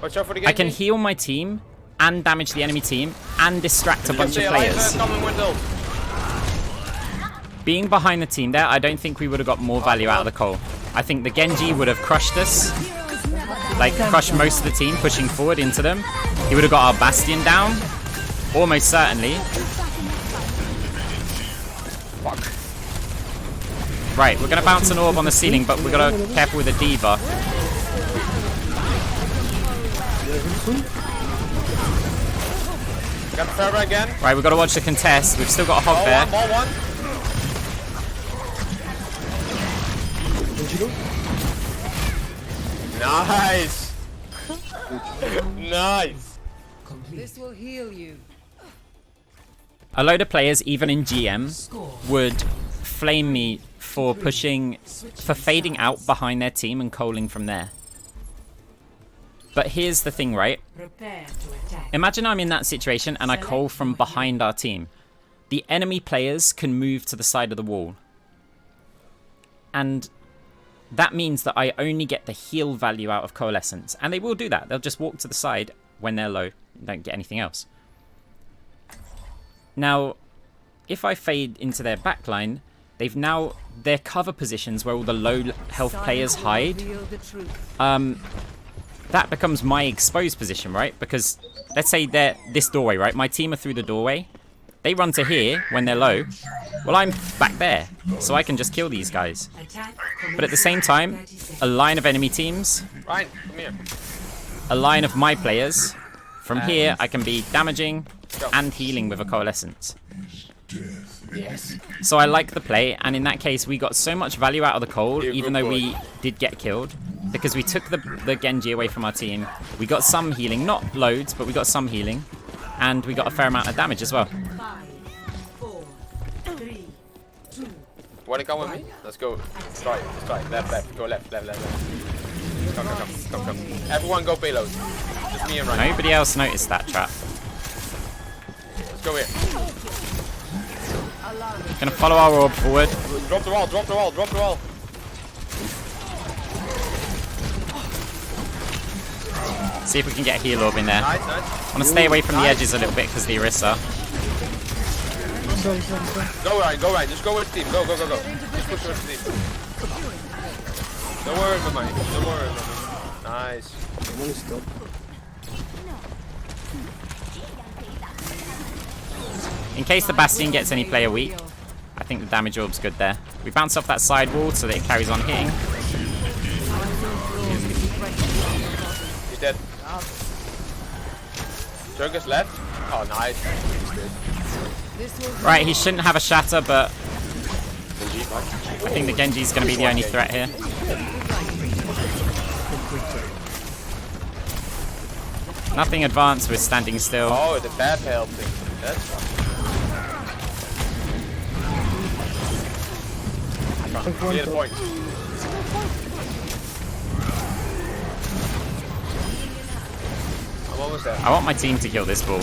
Watch out for the I can Genji. heal my team and damage the enemy team and distract a bunch of players. Being behind the team there, I don't think we would have got more value out of the Cole. I think the Genji would have crushed us. Like, crushed most of the team, pushing forward into them. He would have got our Bastion down. Almost certainly. Fuck. Right, we're going to bounce an orb on the ceiling, but we've got to be careful with the D.Va. Got the Pharah again. Right, we've got to watch the contest. We've still got a Hog there. Ball one. Nice. Nice. This will heal you. A load of players, even in GM, would flame me for fading out behind their team and calling from there. But here's the thing, right? Prepare to attack. Imagine I'm in that situation and I call from behind our team. The enemy players can move to the side of the wall. And that means that I only get the heal value out of Coalescence. And they will do that. They'll just walk to the side when they're low and don't get anything else. Now, if I fade into their backline, they've now, their cover positions where all the low health players hide, that becomes my exposed position, right? Because let's say they're this doorway, right? My team are through the doorway. They run to here when they're low. Well, I'm back there, so I can just kill these guys. But at the same time, a line of enemy teams, Ryan, come here. a line of my players, from here I can be damaging and healing with a Coalescence. Yes. So I like the play, and in that case we got so much value out of the Cole, even though we did get killed, because we took the Genji away from our team. We got some healing, not loads, but we got some healing, and we got a fair amount of damage as well. 5, 4, 3, 2. Wanna come with me? Let's go. Strike. Left. Go left. Come. Everyone go payload. Just me and Ryan. Nobody else noticed that trap. Let's go here. Gonna follow our orb forward. Drop the wall, drop the wall, drop the wall. See if we can get a heal orb in there. Nice, nice. I want to stay away from the edges a little bit because the Orisa. Sorry. Go Ryan, just go with the team. Go. Just push with the team. Don't worry about me. Don't worry about me. Nice. I'm only still. In case the Bastion gets any player weak, I think the damage orb's good there. We bounce off that side wall so that it carries on hitting. He's dead. Joker's left. Oh, nice. He's dead. Right, he shouldn't have a shatter, but I think the Genji's going to be the only threat here. Nothing advanced with standing still. Oh, the bad helping. That's fine. Get a point. I'm almost there. I want my team to kill this ball.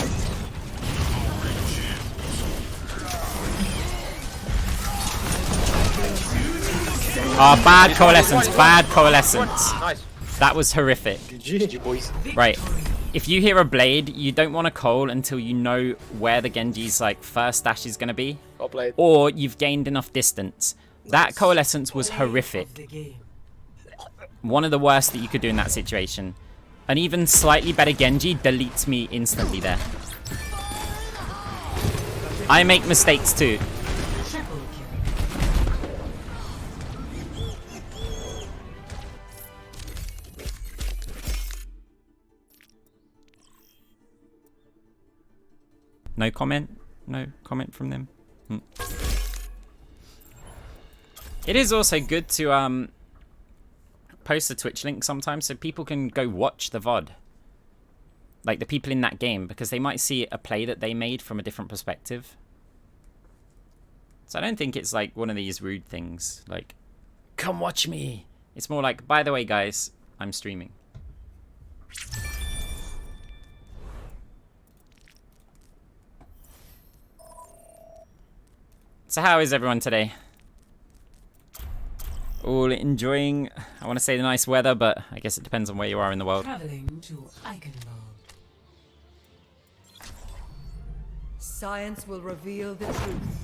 Oh, bad coalescence, bad coalescence. Nice. That was horrific. GG, boys. Right. If you hear a blade, you don't want to coal until you know where the Genji's like first dash is going to be. Well played. Or you've gained enough distance. That coalescence was horrific. One of the worst that you could do in that situation. An even slightly better Genji deletes me instantly there. I make mistakes too. No comment? No comment from them? It is also good to post a Twitch link sometimes so people can go watch the VOD. Like the people in that game, because they might see a play that they made from a different perspective. So I don't think it's like one of these rude things, like, come watch me. It's more like, by the way guys, I'm streaming. So how is everyone today? All enjoying, I want to say the nice weather, but I guess it depends on where you are in the world. Traveling to Eichenwald. Science will reveal the truth.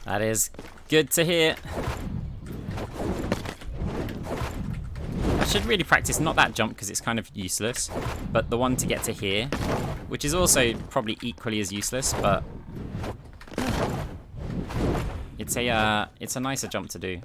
That is good to hear. I should really practice not that jump because it's kind of useless, but the one to get to here, which is also probably equally as useless, but it's a nicer jump to do.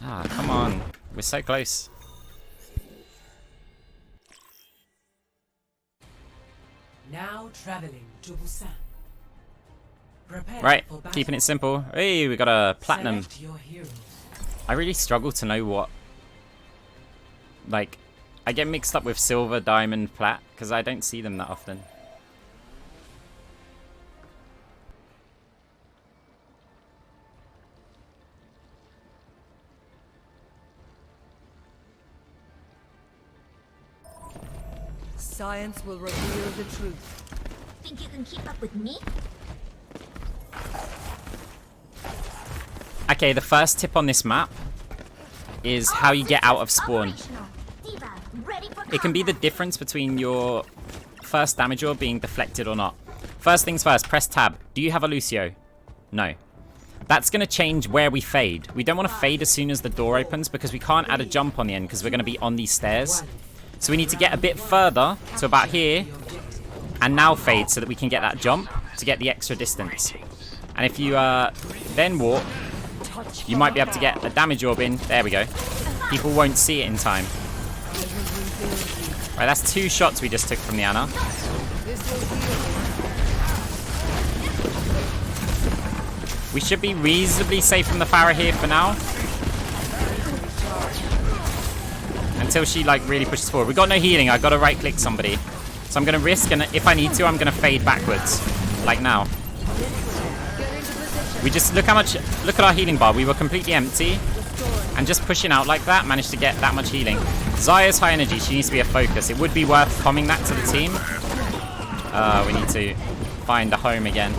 Ah, come on. We're so close. Now traveling to Busan. Prepare Right, for battle. keeping it simple. Hey, we got a platinum. Select your heroes. I really struggle to know what... Like, I get mixed up with silver, diamond, plat, because I don't see them that often. Science will reveal the truth. Think you can keep up with me? Okay, the first tip on this map is how you get out of spawn. It can be the difference between your first damage orb being deflected or not. First things first, press tab. Do you have a Lucio? No. That's going to change where we fade. We don't want to fade as soon as the door opens because we can't add a jump on the end because we're going to be on these stairs. So we need to get a bit further, to about here, and now fade so that we can get that jump to get the extra distance. And if you then walk, you might be able to get a damage orb in. There we go. People won't see it in time. Right, that's 2 shots we just took from the Ana. We should be reasonably safe from the Pharah here for now. Until she like really pushes forward. We got no healing. I got to right click somebody. So I'm going to risk, and if I need to, I'm going to fade backwards. Like now. We just look at our healing bar. We were completely empty. And just pushing out like that, managed to get that much healing. Zaya's high energy. She needs to be a focus. It would be worth comming that to the team. We need to find a home again.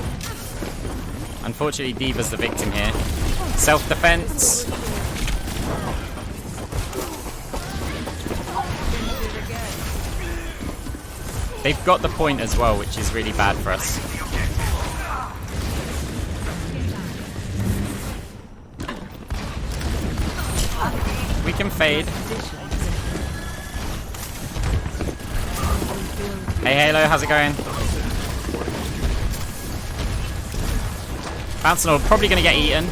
Unfortunately, D.Va's the victim here. Self-defense. They've got the point as well, which is really bad for us. We can fade. Hey Halo, how's it going? Bouncing orb, probably gonna get eaten.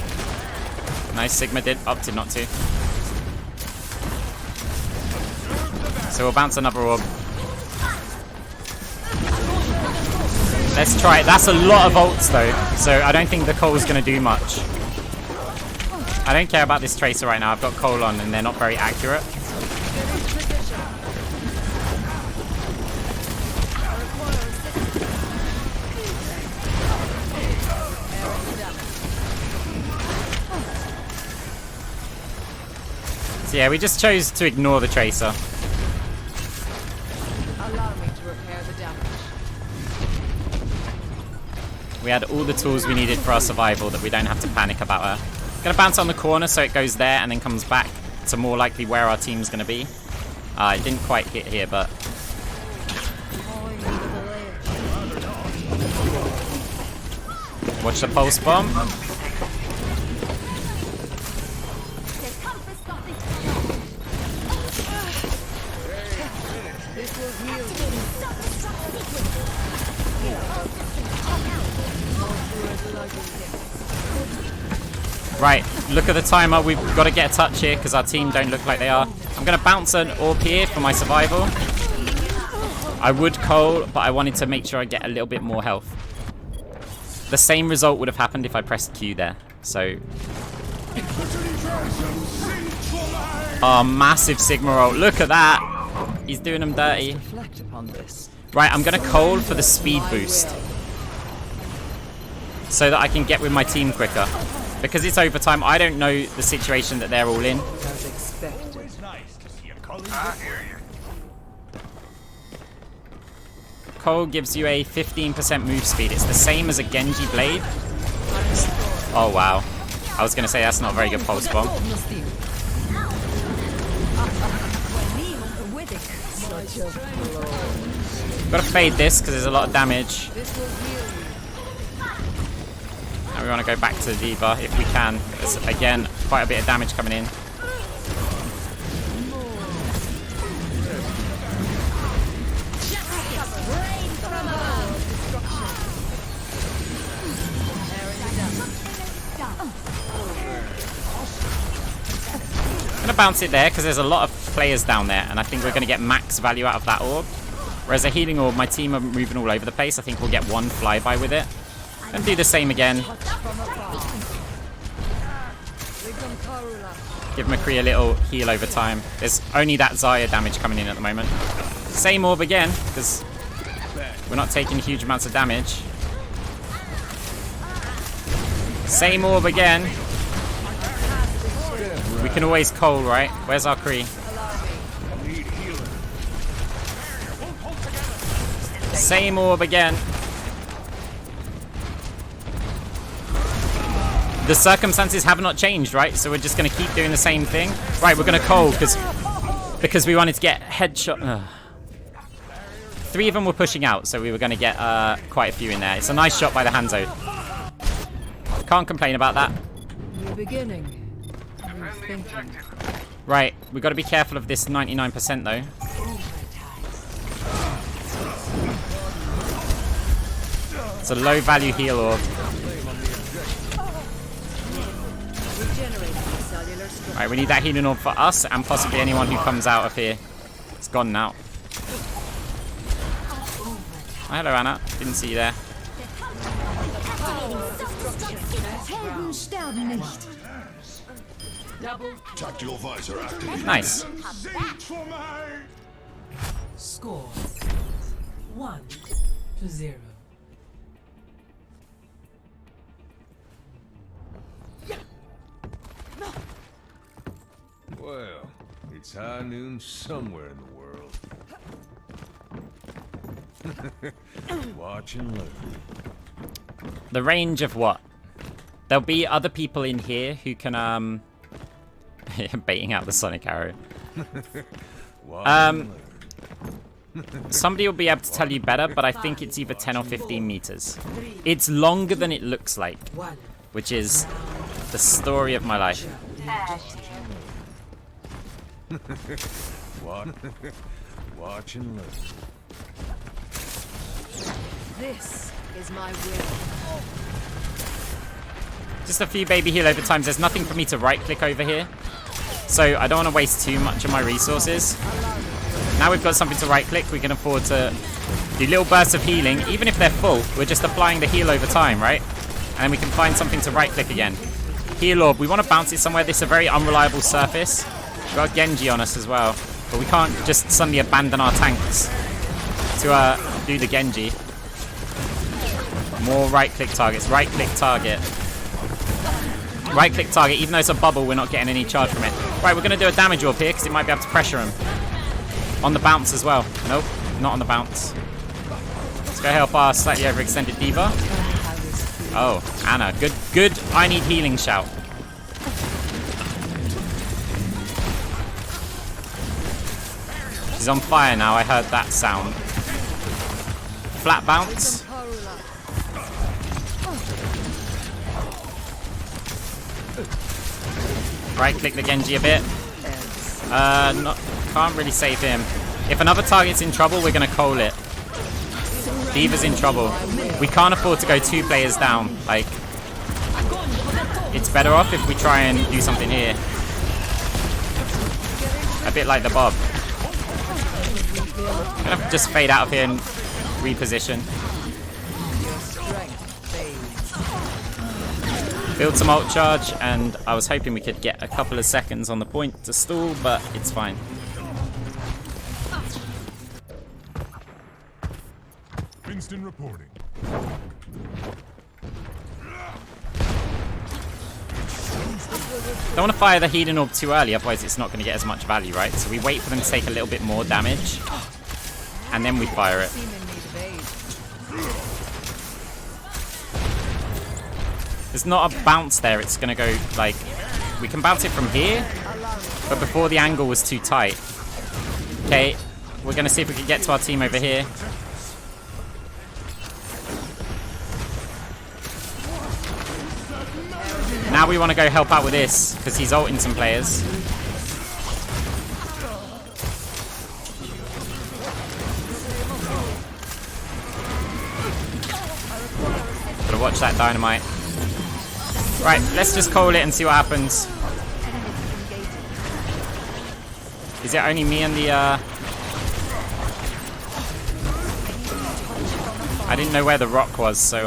Nice, Sigma did opted not to. So we'll bounce another orb. Let's try it. That's a lot of ults though, so I don't think the Cole's gonna do much. I don't care about this Tracer right now. I've got Cole on and they're not very accurate. So yeah, we just chose to ignore the Tracer. Allow me to repair the damage. We had all the tools we needed for our survival that we don't have to panic about her. Gonna bounce on the corner so it goes there and then comes back to more likely where our team's gonna be. It didn't quite hit here, but... Watch the pulse bomb. Right, look at the timer. We've got to get a touch here because our team don't look like they are. I'm going to bounce an orb here for my survival. I would Cole, but I wanted to make sure I get a little bit more health. The same result would have happened if I pressed Q there. So... Oh, massive Sigma roll. Look at that. He's doing them dirty. Right, I'm going to Cole for the speed boost. So that I can get with my team quicker. Because it's overtime, I don't know the situation that they're all in. As expected. Cole gives you a 15% move speed. It's the same as a Genji blade. Oh wow. I was going to say that's not a very good pulse bomb. Got to fade this because there's a lot of damage. And we want to go back to the D.Va if we can. There's, again, quite a bit of damage coming in. I'm going to bounce it there because there's a lot of players down there and I think we're going to get max value out of that orb. Whereas a healing orb, my team are moving all over the place. I think we'll get one flyby with it. And do the same again. Give McCree a little heal over time. There's only that Zaya damage coming in at the moment. Same orb again, because we're not taking huge amounts of damage. Same orb again. We can always Cole, right? Where's our Cree? Same orb again. The circumstances have not changed, right? So we're just going to keep doing the same thing. Right, we're going to Cole because we wanted to get headshot. Ugh. 3 of them were pushing out, so we were going to get quite a few in there. It's a nice shot by the Hanzo. Can't complain about that. New beginning. New thinking. Right, we've got to be careful of this 99% though. It's a low value heal orb. Alright, we need that healing orb for us and possibly anyone who comes out of here. It's gone now. Oh, hello, Anna. Didn't see you there. Tactical visor activated. Nice. Score 1-0. Well, it's high noon somewhere in the world. Watch and learn. The range of what? There'll be other people in here who can, baiting out the Sonic Arrow. Somebody will be able to tell you better, but I think it's either 10 or 15 meters. It's longer than it looks like, which is the story of my life. Watch and learn. This is my will. Just a few baby heal over times. There's nothing for me to right click over here, so I don't want to waste too much of my resources. Now we've got something to right click, we can afford to do little bursts of healing. Even if they're full, we're just applying the heal over time, right? And then we can find something to right click again. Heal orb, we want to bounce it somewhere. This is a very unreliable surface. We've got Genji on us as well, but we can't just suddenly abandon our tanks to do the Genji. More right click targets, right click target. Right click target, even though it's a bubble, we're not getting any charge from it. Right, we're going to do a damage orb here because it might be able to pressure him. On the bounce as well. Nope, not on the bounce. Let's go help our slightly overextended diva. Oh, Anna, good. I need healing shout. She's on fire now, I heard that sound. Flat bounce. Right click the Genji a bit. Can't really save him. If another target's in trouble, we're gonna coal it. D.Va's in trouble. We can't afford to go 2 players down. Like, it's better off if we try and do something here. A bit like the Bob. I'm gonna just fade out of here and reposition. Build some ult charge, and I was hoping we could get a couple of seconds on the point to stall, but it's fine. Winston reporting. Don't want to fire the healing orb too early, otherwise it's not going to get as much value, right? So we wait for them to take a little bit more damage, and then we fire it. There's not a bounce there, it's going to go, like, we can bounce it from here, but before the angle was too tight. Okay, we're going to see if we can get to our team over here. Now we want to go help out with this, because he's ulting some players. Gotta watch that dynamite. Right, let's just call it and see what happens. Is it only me and the, I didn't know where the rock was, so,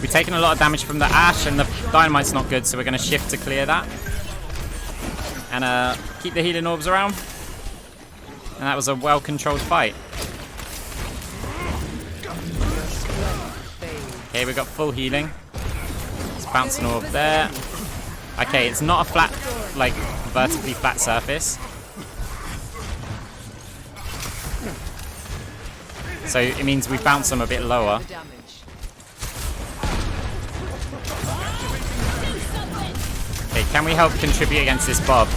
we've taken a lot of damage from the Ashe, and the dynamite's not good, so we're going to shift to clear that. And keep the healing orbs around. And that was a well-controlled fight. Okay, we got full healing. Let's bounce an orb there. Okay, it's not a flat, like, vertically flat surface. So it means we bounce them a bit lower. Okay, can we help contribute against this Bob?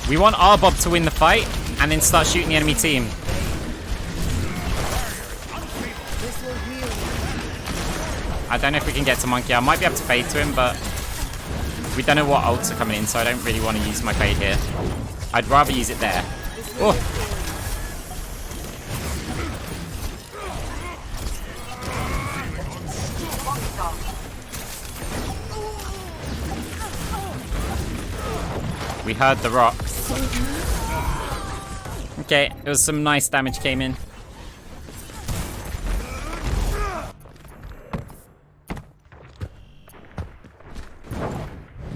We want our Bob to win the fight and then start shooting the enemy team. I don't know if we can get to Monkey. I might be able to fade to him, but we don't know what ults are coming in, so I don't really want to use my fade here. I'd rather use it there. Oh! We heard the rock. Okay, it was some nice damage came in.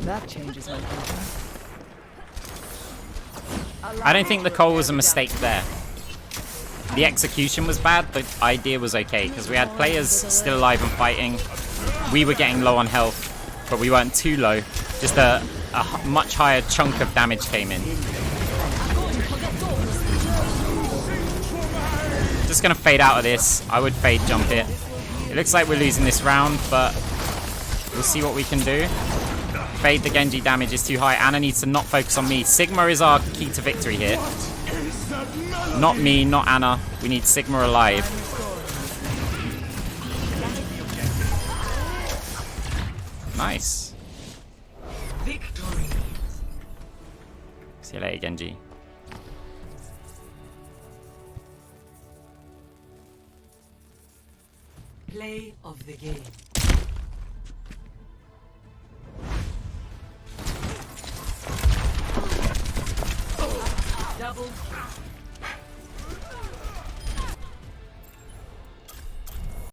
That changes my thinking. I don't think the call was a mistake there. The execution was bad, the idea was okay, because we had players still alive and fighting. We were getting low on health, but we weren't too low. Just a much higher chunk of damage came in. Just gonna fade out of this. I would fade jump it. It looks like we're losing this round, but we'll see what we can do. Fade the Genji damage is too high. Anna needs to not focus on me. Sigma is our key to victory here. Not me, not Anna. We need Sigma alive. Nice. Victory. See you later, Genji. Play of the game.